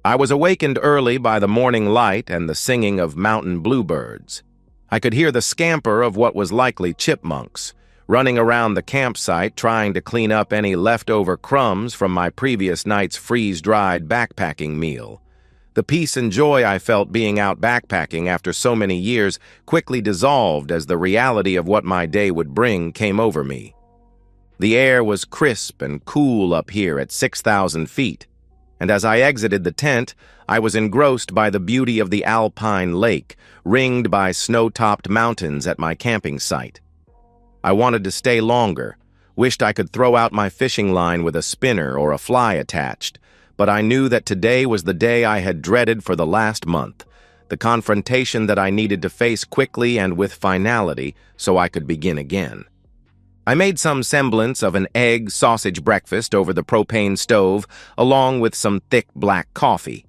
I was awakened early by the morning light and the singing of mountain bluebirds. I could hear the scamper of what was likely chipmunks, running around the campsite trying to clean up any leftover crumbs from my previous night's freeze-dried backpacking meal. The peace and joy I felt being out backpacking after so many years quickly dissolved as the reality of what my day would bring came over me. The air was crisp and cool up here at 6,000 feet, and as I exited the tent, I was engrossed by the beauty of the alpine lake, ringed by snow-topped mountains at my camping site. I wanted to stay longer, wished I could throw out my fishing line with a spinner or a fly attached, but I knew that today was the day I had dreaded for the last month, the confrontation that I needed to face quickly and with finality so I could begin again. I made some semblance of an egg-sausage breakfast over the propane stove, along with some thick black coffee.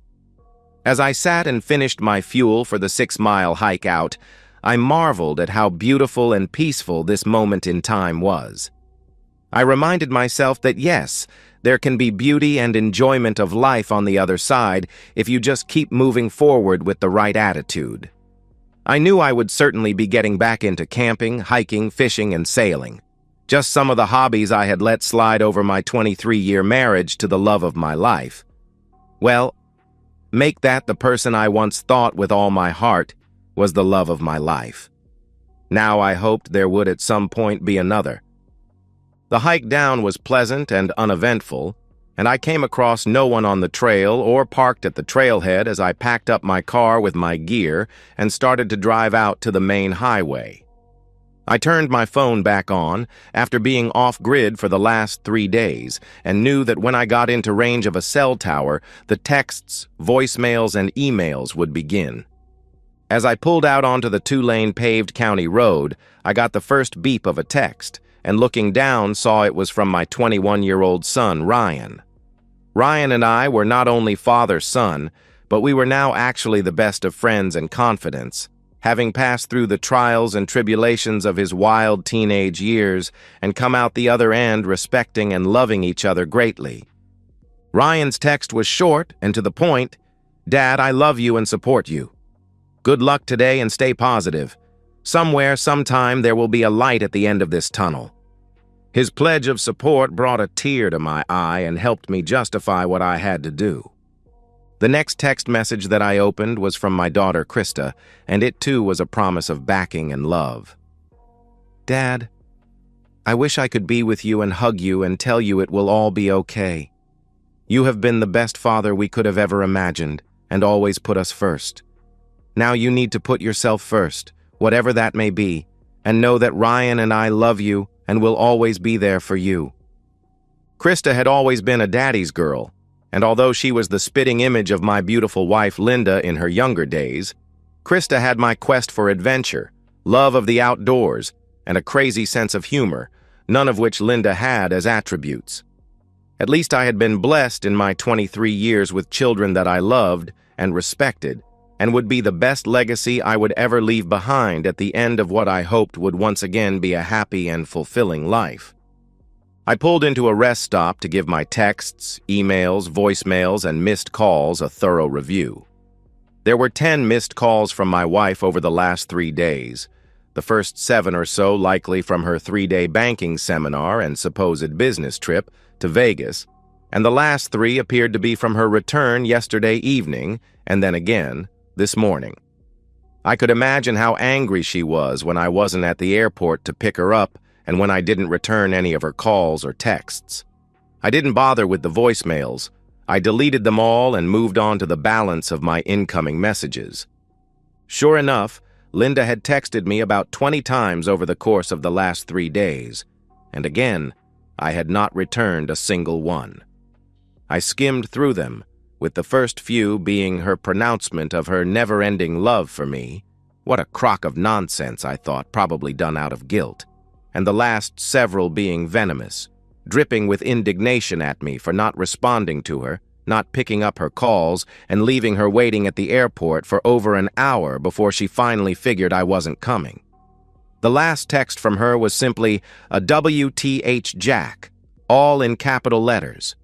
As I sat and finished my fuel for the 6-mile hike out, I marveled at how beautiful and peaceful this moment in time was. I reminded myself that yes, there can be beauty and enjoyment of life on the other side if you just keep moving forward with the right attitude. I knew I would certainly be getting back into camping, hiking, fishing, and sailing. Just some of the hobbies I had let slide over my 23-year marriage to the love of my life. Well, make that the person I once thought with all my heart was the love of my life. Now I hoped there would at some point be another. The hike down was pleasant and uneventful, and I came across no one on the trail or parked at the trailhead as I packed up my car with my gear and started to drive out to the main highway. I turned my phone back on after being off-grid for the last 3 days and knew that when I got into range of a cell tower, the texts, voicemails, and emails would begin. As I pulled out onto the 2-lane paved county road, I got the first beep of a text, and looking down saw it was from my 21-year-old son, Ryan. Ryan and I were not only father-son, but we were now actually the best of friends and confidants, having passed through the trials and tribulations of his wild teenage years and come out the other end respecting and loving each other greatly. Ryan's text was short and to the point. "Dad, I love you and support you. Good luck today and stay positive. Somewhere, sometime, there will be a light at the end of this tunnel." His pledge of support brought a tear to my eye and helped me justify what I had to do. The next text message that I opened was from my daughter, Krista, and it too was a promise of backing and love. "Dad, I wish I could be with you and hug you and tell you it will all be okay. You have been the best father we could have ever imagined and always put us first. Now you need to put yourself first, whatever that may be, and know that Ryan and I love you and will always be there for you." Krista had always been a daddy's girl, and although she was the spitting image of my beautiful wife Linda in her younger days, Krista had my quest for adventure, love of the outdoors, and a crazy sense of humor, none of which Linda had as attributes. At least I had been blessed in my 23 years with children that I loved and respected, and would be the best legacy I would ever leave behind at the end of what I hoped would once again be a happy and fulfilling life. I pulled into a rest stop to give my texts, emails, voicemails, and missed calls a thorough review. There were 10 missed calls from my wife over the last 3 days, the first 7 or so likely from her 3-day banking seminar and supposed business trip to Vegas, and the last 3 appeared to be from her return yesterday evening and then again this morning. I could imagine how angry she was when I wasn't at the airport to pick her up and when I didn't return any of her calls or texts. I didn't bother with the voicemails. I deleted them all and moved on to the balance of my incoming messages. Sure enough, Linda had texted me about 20 times over the course of the last 3 days, and again, I had not returned a single one. I skimmed through them, with the first few being her pronouncement of her never-ending love for me. What a crock of nonsense, I thought, probably done out of guilt. And the last several being venomous, dripping with indignation at me for not responding to her, not picking up her calls, and leaving her waiting at the airport for over an hour before she finally figured I wasn't coming. The last text from her was simply a WTH Jack, all in capital letters.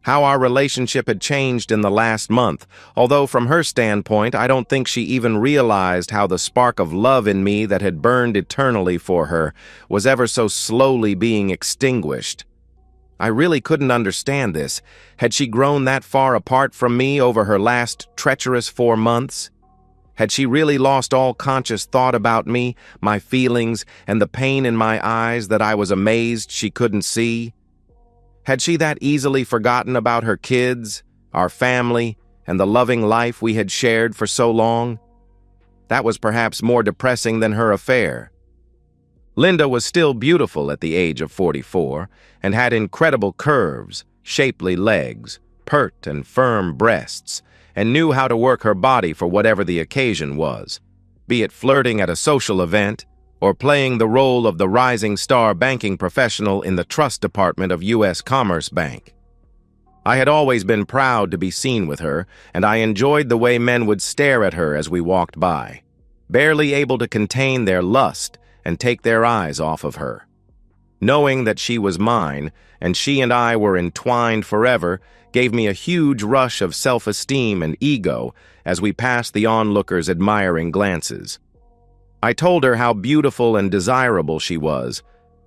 how our relationship had changed in the last month, although from her standpoint, I don't think she even realized how the spark of love in me that had burned eternally for her was ever so slowly being extinguished. I really couldn't understand this. Had she grown that far apart from me over her last treacherous 4 months? Had she really lost all conscious thought about me, my feelings, and the pain in my eyes that I was amazed she couldn't see? Had she that easily forgotten about her kids, our family, and the loving life we had shared for so long? That was perhaps more depressing than her affair. Linda was still beautiful at the age of 44 and had incredible curves, shapely legs, pert and firm breasts, and knew how to work her body for whatever the occasion was, be it flirting at a social event or playing the role of the rising star banking professional in the trust department of U.S. Commerce Bank. I had always been proud to be seen with her, and I enjoyed the way men would stare at her as we walked by, barely able to contain their lust and take their eyes off of her. Knowing that she was mine, and she and I were entwined forever, gave me a huge rush of self-esteem and ego as we passed the onlookers' admiring glances. I told her how beautiful and desirable she was,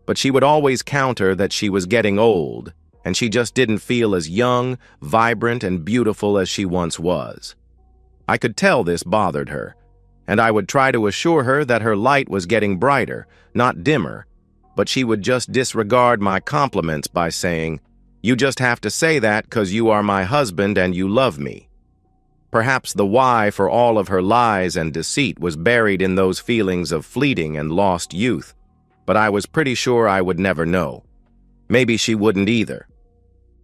but she would always counter that she was getting old, and she just didn't feel as young, vibrant, and beautiful as she once was. I could tell this bothered her, and I would try to assure her that her light was getting brighter, not dimmer, but she would just disregard my compliments by saying, "You just have to say that 'cause you are my husband and you love me." Perhaps the why for all of her lies and deceit was buried in those feelings of fleeting and lost youth, but I was pretty sure I would never know. Maybe she wouldn't either.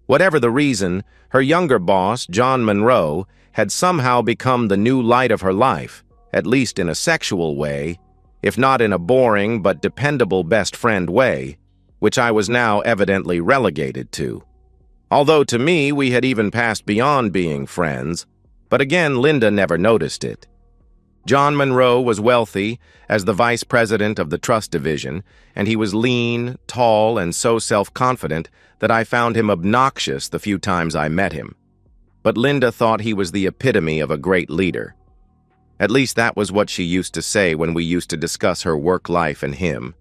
Whatever the reason, her younger boss, John Monroe, had somehow become the new light of her life, at least in a sexual way, if not in a boring but dependable best friend way, which I was now evidently relegated to. Although to me, we had even passed beyond being friends, but again, Linda never noticed it. John Monroe was wealthy as the vice president of the trust division, and he was lean, tall, and so self-confident that I found him obnoxious the few times I met him. But Linda thought he was the epitome of a great leader. At least that was what she used to say when we used to discuss her work life and him.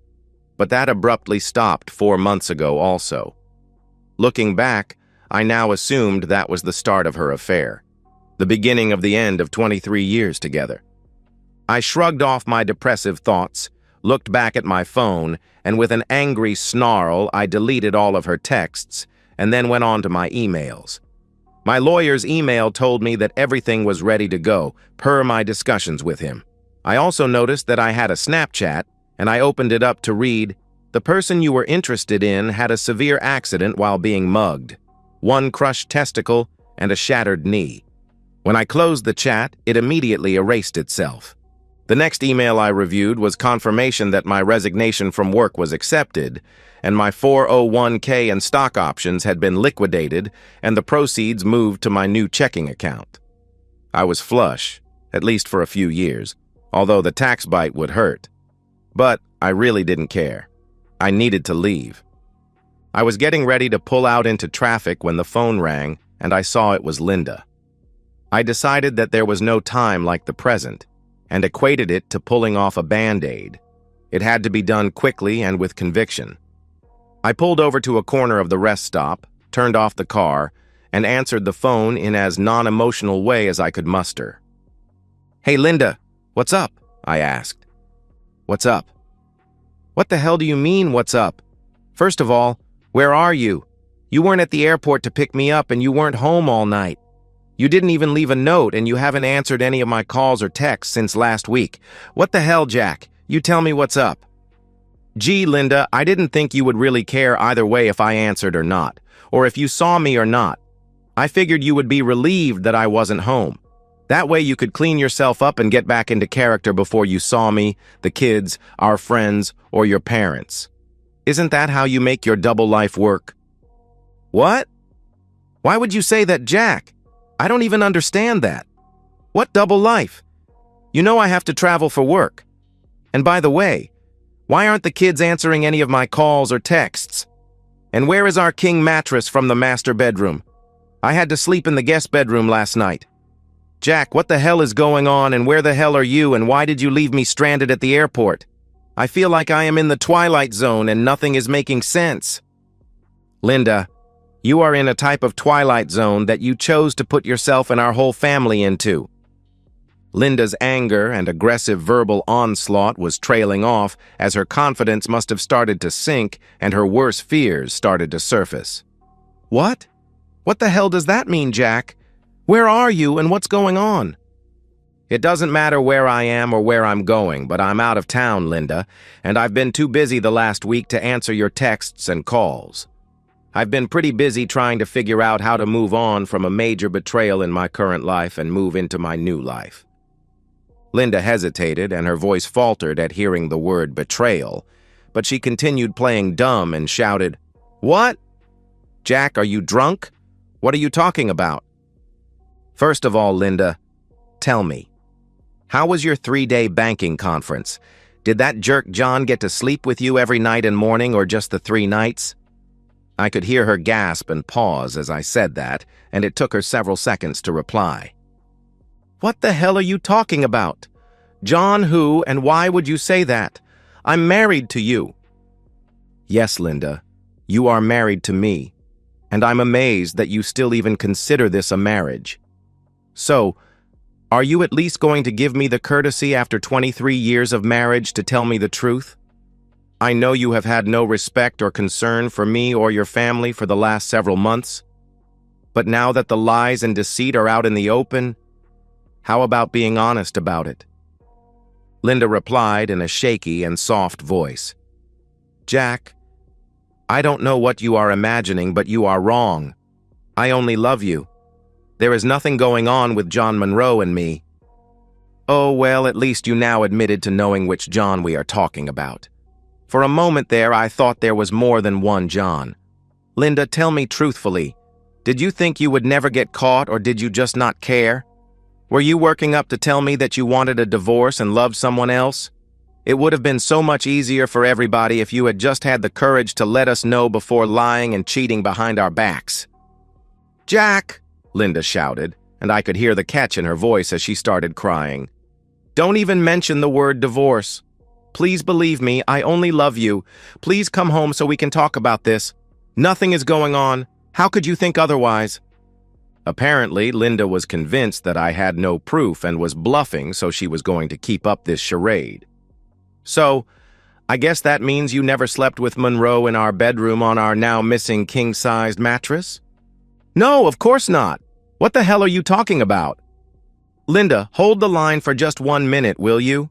But that abruptly stopped 4 months ago also. Looking back, I now assumed that was the start of her affair, the beginning of the end of 23 years together. I shrugged off my depressive thoughts, looked back at my phone, and with an angry snarl, I deleted all of her texts and then went on to my emails. My lawyer's email told me that everything was ready to go, per my discussions with him. I also noticed that I had a Snapchat, and I opened it up to read, "The person you were interested in had a severe accident while being mugged. 1 crushed testicle and a shattered knee." When I closed the chat, it immediately erased itself. The next email I reviewed was confirmation that my resignation from work was accepted, and my 401k and stock options had been liquidated, and the proceeds moved to my new checking account. I was flush, at least for a few years, although the tax bite would hurt. But I really didn't care. I needed to leave. I was getting ready to pull out into traffic when the phone rang, and I saw it was Linda. I decided that there was no time like the present, and equated it to pulling off a Band-Aid. It had to be done quickly and with conviction. I pulled over to a corner of the rest stop, turned off the car, and answered the phone in as non-emotional way as I could muster. "Hey, Linda, what's up?" I asked. "What's up?" "What the hell do you mean, what's up? First of all, where are you? You weren't at the airport to pick me up and you weren't home all night. You didn't even leave a note and you haven't answered any of my calls or texts since last week. What the hell, Jack? You tell me what's up." "Gee, Linda, I didn't think you would really care either way if I answered or not, or if you saw me or not. I figured you would be relieved that I wasn't home. That way you could clean yourself up and get back into character before you saw me, the kids, our friends, or your parents. Isn't that how you make your double life work?" "What? Why would you say that, Jack? I don't even understand that. What double life? You know I have to travel for work. And by the way, why aren't the kids answering any of my calls or texts? And where is our king mattress from the master bedroom? I had to sleep in the guest bedroom last night. Jack, what the hell is going on, and where the hell are you, and why did you leave me stranded at the airport? I feel like I am in the twilight zone and nothing is making sense. Linda, you are in a type of twilight zone that you chose to put yourself and our whole family into. Linda's anger and aggressive verbal onslaught was trailing off as her confidence must have started to sink and her worst fears started to surface. What? What the hell does that mean, Jack? Where are you and what's going on? It doesn't matter where I am or where I'm going, but I'm out of town, Linda, and I've been too busy the last week to answer your texts and calls. I've been pretty busy trying to figure out how to move on from a major betrayal in my current life and move into my new life. Linda hesitated and her voice faltered at hearing the word betrayal, but she continued playing dumb and shouted, "What? Jack, are you drunk? What are you talking about?" First of all, Linda, tell me, how was your 3-day banking conference? Did that jerk John get to sleep with you every night and morning or just the 3 nights? I could hear her gasp and pause as I said that, and it took her several seconds to reply. What the hell are you talking about? John who, and why would you say that? I'm married to you. Yes, Linda, you are married to me, and I'm amazed that you still even consider this a marriage. So, are you at least going to give me the courtesy after 23 years of marriage to tell me the truth? I know you have had no respect or concern for me or your family for the last several months, but now that the lies and deceit are out in the open, how about being honest about it? Linda replied in a shaky and soft voice. Jack, I don't know what you are imagining, but you are wrong. I only love you. There is nothing going on with John Monroe and me. Oh, well, at least you now admitted to knowing which John we are talking about. For a moment there, I thought there was more than one John. Linda, tell me truthfully, did you think you would never get caught, or did you just not care? Were you working up to tell me that you wanted a divorce and loved someone else? It would have been so much easier for everybody if you had just had the courage to let us know before lying and cheating behind our backs. Jack, Linda shouted, and I could hear the catch in her voice as she started crying. Don't even mention the word divorce. Please believe me, I only love you. Please come home so we can talk about this. Nothing is going on. How could you think otherwise? Apparently, Linda was convinced that I had no proof and was bluffing, so she was going to keep up this charade. So, I guess that means you never slept with Monroe in our bedroom on our now missing king-sized mattress? No, of course not. What the hell are you talking about? Linda, hold the line for just 1 minute, will you?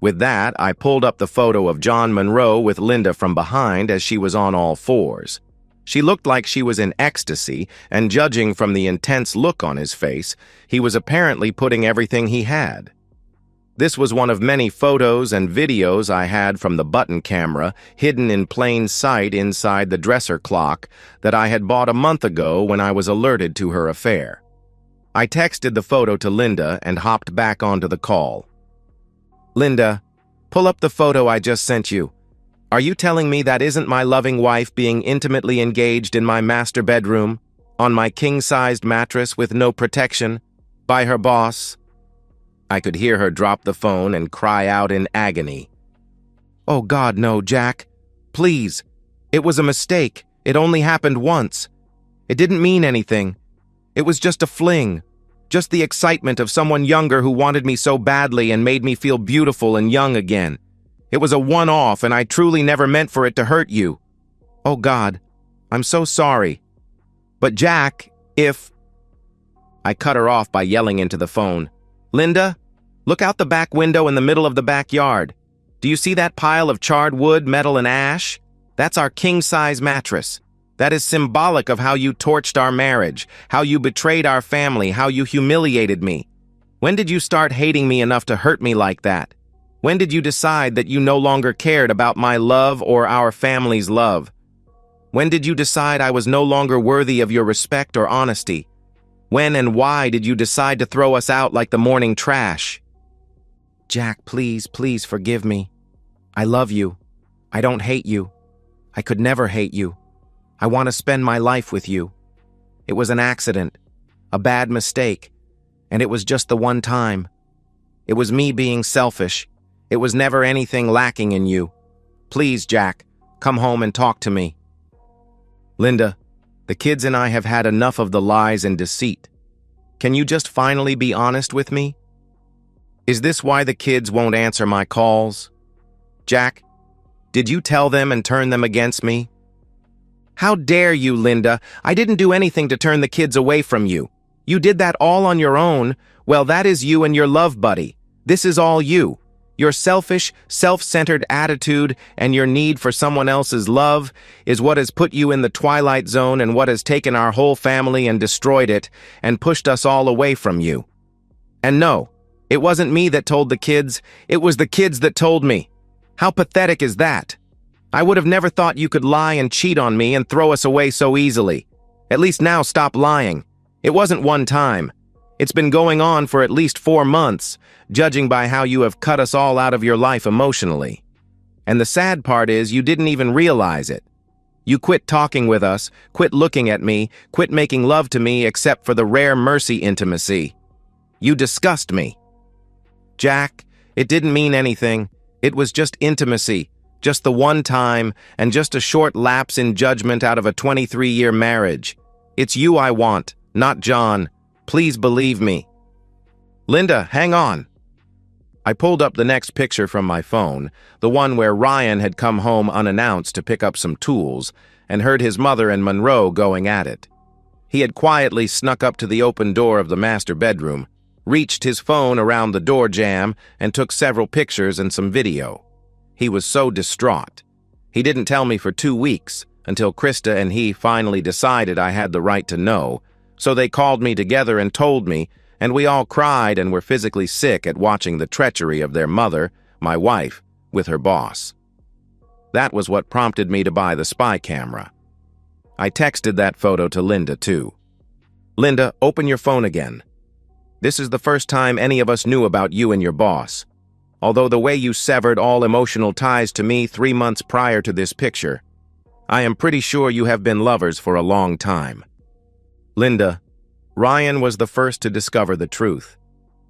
With that, I pulled up the photo of John Monroe with Linda from behind as she was on all fours. She looked like she was in ecstasy, and judging from the intense look on his face, he was apparently putting everything he had. This was one of many photos and videos I had from the button camera hidden in plain sight inside the dresser clock that I had bought a month ago when I was alerted to her affair. I texted the photo to Linda and hopped back onto the call. Linda, pull up the photo I just sent you. Are you telling me that isn't my loving wife being intimately engaged in my master bedroom, on my king-sized mattress with no protection, by her boss? I could hear her drop the phone and cry out in agony. Oh God, no, Jack. Please. It was a mistake. It only happened once. It didn't mean anything. It was just a fling. Just the excitement of someone younger who wanted me so badly and made me feel beautiful and young again. It was a one-off, and I truly never meant for it to hurt you. Oh God, I'm so sorry. But Jack, if... I cut her off by yelling into the phone. Linda, look out the back window in the middle of the backyard. Do you see that pile of charred wood, metal, and ash? That's our king-size mattress. That is symbolic of how you torched our marriage, how you betrayed our family, how you humiliated me. When did you start hating me enough to hurt me like that? When did you decide that you no longer cared about my love or our family's love? When did you decide I was no longer worthy of your respect or honesty? When and why did you decide to throw us out like the morning trash? Jack, please, please forgive me. I love you. I don't hate you. I could never hate you. I want to spend my life with you. It was an accident, a bad mistake, and it was just the one time. It was me being selfish. It was never anything lacking in you. Please, Jack, come home and talk to me. Linda, the kids and I have had enough of the lies and deceit. Can you just finally be honest with me? Is this why the kids won't answer my calls? Jack, did you tell them and turn them against me? How dare you, Linda? I didn't do anything to turn the kids away from you. You did that all on your own. Well, that is you and your love buddy. This is all you. Your selfish, self-centered attitude and your need for someone else's love is what has put you in the twilight zone and what has taken our whole family and destroyed it and pushed us all away from you. And no, it wasn't me that told the kids, it was the kids that told me. How pathetic is that? I would have never thought you could lie and cheat on me and throw us away so easily. At least now stop lying. It wasn't one time. It's been going on for at least 4 months, judging by how you have cut us all out of your life emotionally. And the sad part is you didn't even realize it. You quit talking with us, quit looking at me, quit making love to me except for the rare mercy intimacy. You disgust me. Jack, it didn't mean anything. It was just intimacy, just the one time, and just a short lapse in judgment out of a 23-year marriage. It's you I want, not John. Please believe me. Linda, hang on. I pulled up the next picture from my phone, the one where Ryan had come home unannounced to pick up some tools, and heard his mother and Monroe going at it. He had quietly snuck up to the open door of the master bedroom, reached his phone around the door jamb, and took several pictures and some video. He was so distraught. He didn't tell me for 2 weeks, until Krista and he finally decided I had the right to know, so they called me together and told me, and we all cried and were physically sick at watching the treachery of their mother, my wife, with her boss. That was what prompted me to buy the spy camera. I texted that photo to Linda, too. Linda, open your phone again. This is the first time any of us knew about you and your boss. Although the way you severed all emotional ties to me 3 months prior to this picture, I am pretty sure you have been lovers for a long time. Linda, Ryan was the first to discover the truth,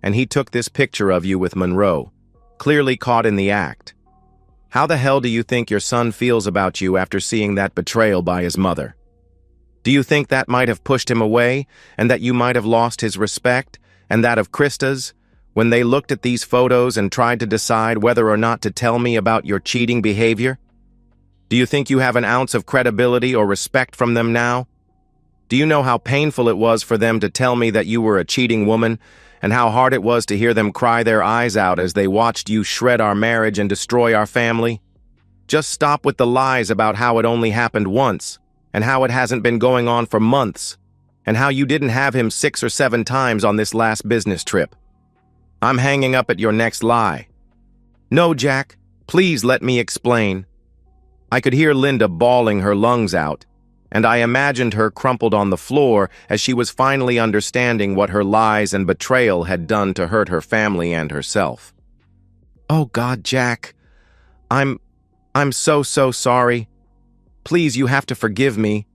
and he took this picture of you with Monroe, clearly caught in the act. How the hell do you think your son feels about you after seeing that betrayal by his mother? Do you think that might have pushed him away, and that you might have lost his respect, and that of Krista's, when they looked at these photos and tried to decide whether or not to tell me about your cheating behavior? Do you think you have an ounce of credibility or respect from them now? Do you know how painful it was for them to tell me that you were a cheating woman, and how hard it was to hear them cry their eyes out as they watched you shred our marriage and destroy our family? Just stop with the lies about how it only happened once, and how it hasn't been going on for months, and how you didn't have him 6 or 7 times on this last business trip. I'm hanging up at your next lie. No, Jack, please let me explain. I could hear Linda bawling her lungs out, and I imagined her crumpled on the floor as she was finally understanding what her lies and betrayal had done to hurt her family and herself. Oh God, Jack, I'm so sorry. Please, you have to forgive me.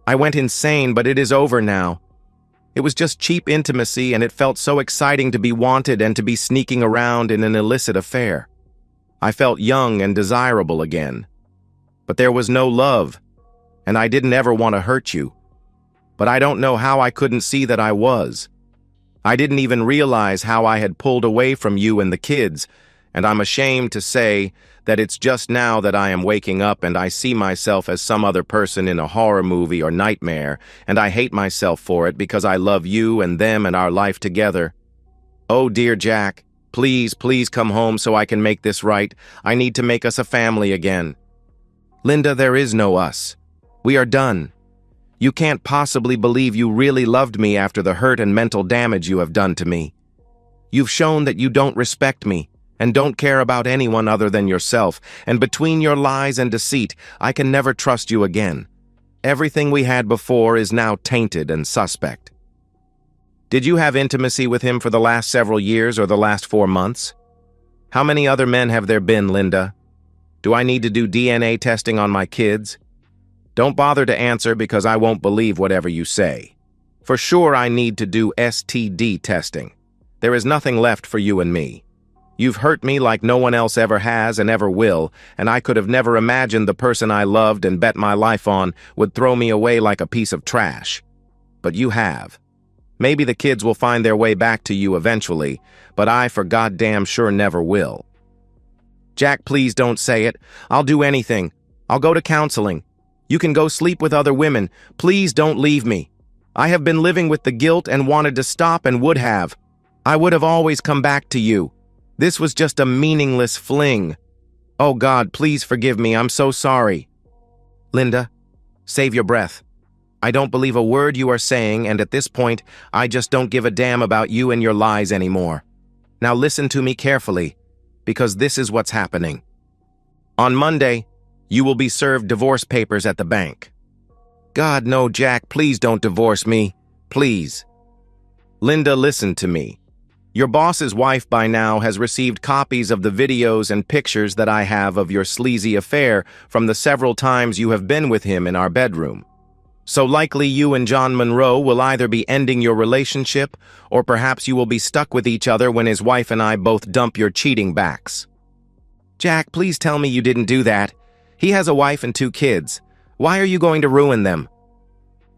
I went insane, but it is over now. It was just cheap intimacy, and it felt so exciting to be wanted and to be sneaking around in an illicit affair. I felt young and desirable again. But there was no love, and I didn't ever want to hurt you. But I don't know how I couldn't see that I was. I didn't even realize how I had pulled away from you and the kids, and I'm ashamed to say that it's just now that I am waking up and I see myself as some other person in a horror movie or nightmare, and I hate myself for it because I love you and them and our life together. Oh, dear Jack, please come home so I can make this right. I need to make us a family again. Linda, there is no us. We are done. You can't possibly believe you really loved me after the hurt and mental damage you have done to me. You've shown that you don't respect me and don't care about anyone other than yourself, and between your lies and deceit, I can never trust you again. Everything we had before is now tainted and suspect. Did you have intimacy with him for the last several years or the last 4 months? How many other men have there been, Linda? Do I need to do DNA testing on my kids? Don't bother to answer because I won't believe whatever you say. For sure I need to do STD testing. There is nothing left for you and me. You've hurt me like no one else ever has and ever will, and I could have never imagined the person I loved and bet my life on would throw me away like a piece of trash. But you have. Maybe the kids will find their way back to you eventually, but I for goddamn sure never will. Jack, please don't say it. I'll do anything. I'll go to counseling. You can go sleep with other women. Please don't leave me. I have been living with the guilt and wanted to stop and would have. I would have always come back to you. This was just a meaningless fling. Oh God, please forgive me. I'm so sorry. Linda, save your breath. I don't believe a word you are saying, and at this point, I just don't give a damn about you and your lies anymore. Now listen to me carefully, because this is what's happening. On Monday, you will be served divorce papers at the bank. God, no, Jack, please don't divorce me. Please. Linda, listen to me. Your boss's wife by now has received copies of the videos and pictures that I have of your sleazy affair from the several times you have been with him in our bedroom. So likely you and John Monroe will either be ending your relationship, or perhaps you will be stuck with each other when his wife and I both dump your cheating backs. Jack, please tell me you didn't do that. He has a wife and 2 kids. Why are you going to ruin them?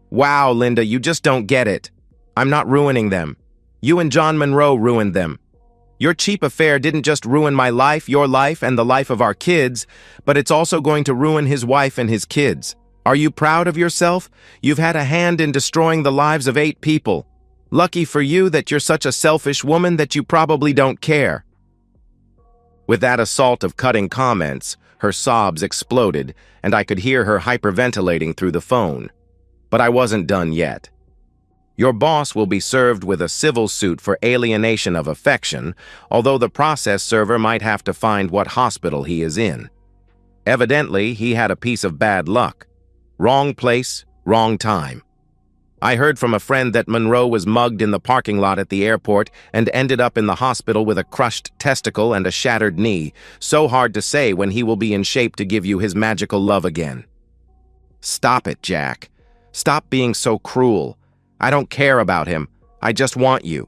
Wow, Linda, you just don't get it. I'm not ruining them. You and John Monroe ruined them. Your cheap affair didn't just ruin my life, your life, and the life of our kids, but it's also going to ruin his wife and his kids. Are you proud of yourself? You've had a hand in destroying the lives of 8 people. Lucky for you that you're such a selfish woman that you probably don't care. With that assault of cutting comments, her sobs exploded, and I could hear her hyperventilating through the phone. But I wasn't done yet. Your boss will be served with a civil suit for alienation of affection, although the process server might have to find what hospital he is in. Evidently, he had a piece of bad luck. Wrong place, wrong time. I heard from a friend that Monroe was mugged in the parking lot at the airport and ended up in the hospital with a crushed testicle and a shattered knee, so hard to say when he will be in shape to give you his magical love again. Stop it, Jack. Stop being so cruel. I don't care about him. I just want you.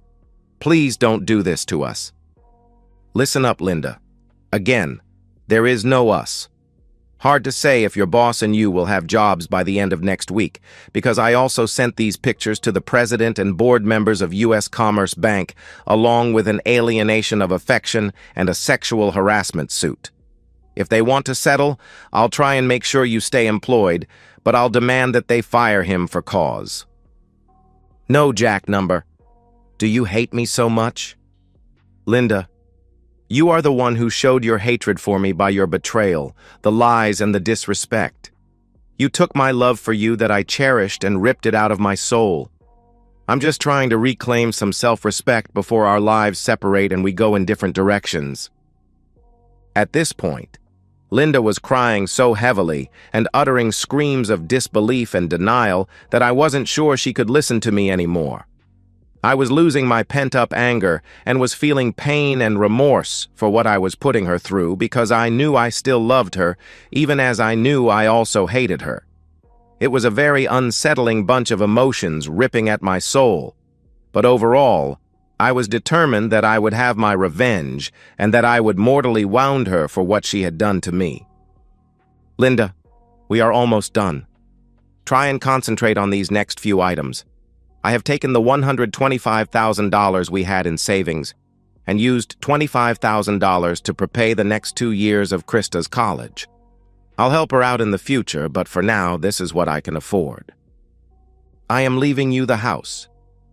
Please don't do this to us. Listen up, Linda. Again, there is no us. Hard to say if your boss and you will have jobs by the end of next week, because I also sent these pictures to the president and board members of U.S. Commerce Bank, along with an alienation of affection and a sexual harassment suit. If they want to settle, I'll try and make sure you stay employed, but I'll demand that they fire him for cause. No, Jack Number. Do you hate me so much? Linda, you are the one who showed your hatred for me by your betrayal, the lies and the disrespect. You took my love for you that I cherished and ripped it out of my soul. I'm just trying to reclaim some self-respect before our lives separate and we go in different directions. At this point, Linda was crying so heavily and uttering screams of disbelief and denial that I wasn't sure she could listen to me anymore. I was losing my pent-up anger and was feeling pain and remorse for what I was putting her through because I knew I still loved her, even as I knew I also hated her. It was a very unsettling bunch of emotions ripping at my soul, but overall, I was determined that I would have my revenge and that I would mortally wound her for what she had done to me. Linda, we are almost done. Try and concentrate on these next few items. I have taken the $125,000 we had in savings and used $25,000 to prepay the next 2 years of Krista's college. I'll help her out in the future, but for now, this is what I can afford. I am leaving you the house.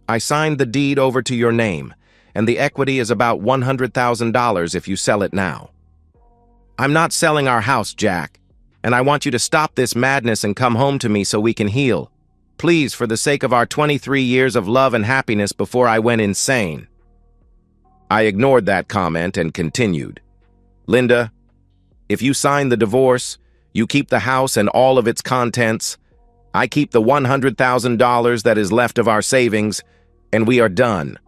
I signed the deed over to your name, and the equity is about $100,000 if you sell it now. I'm not selling our house, Jack, and I want you to stop this madness and come home to me so we can heal. Please, for the sake of our 23 years of love and happiness before I went insane. I ignored that comment and continued. Linda, if you sign the divorce, you keep the house and all of its contents. I keep the $100,000 that is left of our savings, and we are done.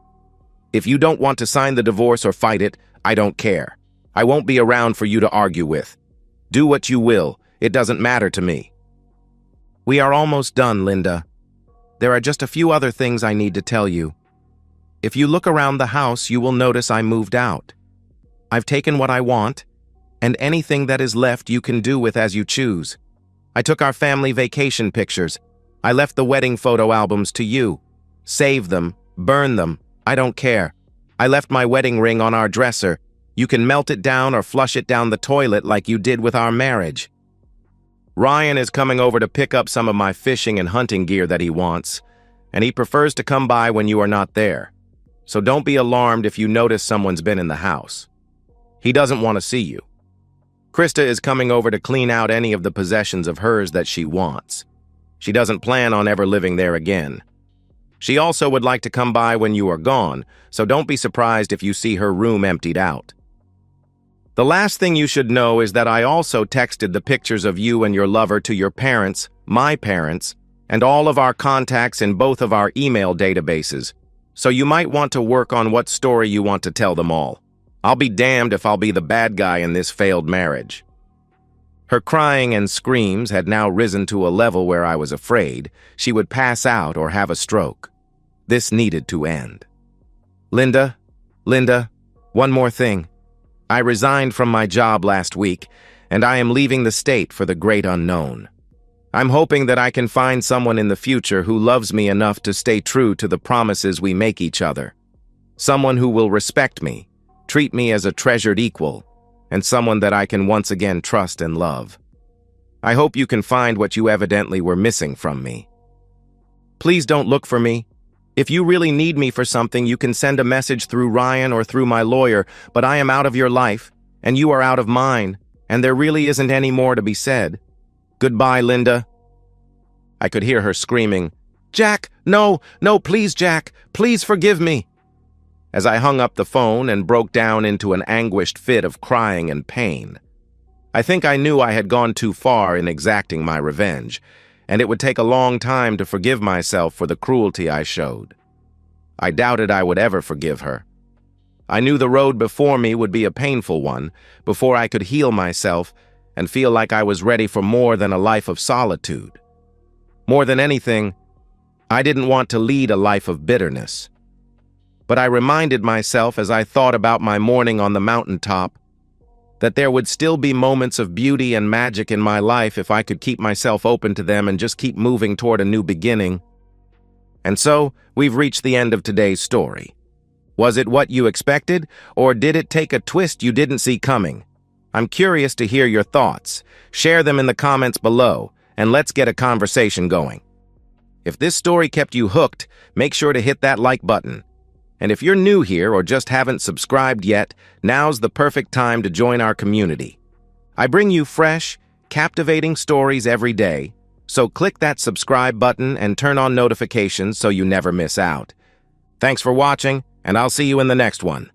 If you don't want to sign the divorce or fight it, I don't care. I won't be around for you to argue with. Do what you will. It doesn't matter to me. We are almost done, Linda. There are just a few other things I need to tell you. If you look around the house, you will notice I moved out. I've taken what I want, and anything that is left you can do with as you choose. I took our family vacation pictures. I left the wedding photo albums to you. Save them, burn them, I don't care. I left my wedding ring on our dresser. You can melt it down or flush it down the toilet like you did with our marriage. Ryan is coming over to pick up some of my fishing and hunting gear that he wants, and he prefers to come by when you are not there. So don't be alarmed if you notice someone's been in the house. He doesn't want to see you. Krista is coming over to clean out any of the possessions of hers that she wants. She doesn't plan on ever living there again. She also would like to come by when you are gone, so don't be surprised if you see her room emptied out. The last thing you should know is that I also texted the pictures of you and your lover to your parents, my parents, and all of our contacts in both of our email databases, so you might want to work on what story you want to tell them all. I'll be damned if I'll be the bad guy in this failed marriage. Her crying and screams had now risen to a level where I was afraid she would pass out or have a stroke. This needed to end. Linda, one more thing. I resigned from my job last week, and I am leaving the state for the great unknown. I'm hoping that I can find someone in the future who loves me enough to stay true to the promises we make each other. Someone who will respect me, treat me as a treasured equal, and someone that I can once again trust and love. I hope you can find what you evidently were missing from me. Please don't look for me. If you really need me for something, you can send a message through Ryan or through my lawyer, but I am out of your life, and you are out of mine, and there really isn't any more to be said. Goodbye, Linda. I could hear her screaming, "Jack, no, please, Jack, please forgive me," as I hung up the phone and broke down into an anguished fit of crying and pain. I think I knew I had gone too far in exacting my revenge, and it would take a long time to forgive myself for the cruelty I showed. I doubted I would ever forgive her. I knew the road before me would be a painful one before I could heal myself and feel like I was ready for more than a life of solitude. More than anything, I didn't want to lead a life of bitterness. But I reminded myself as I thought about my morning on the mountaintop that there would still be moments of beauty and magic in my life if I could keep myself open to them and just keep moving toward a new beginning. And so, we've reached the end of today's story. Was it what you expected, or did it take a twist you didn't see coming? I'm curious to hear your thoughts. Share them in the comments below, and let's get a conversation going. If this story kept you hooked, make sure to hit that like button. And if you're new here or just haven't subscribed yet, now's the perfect time to join our community. I bring you fresh, captivating stories every day, so click that subscribe button and turn on notifications so you never miss out. Thanks for watching, and I'll see you in the next one.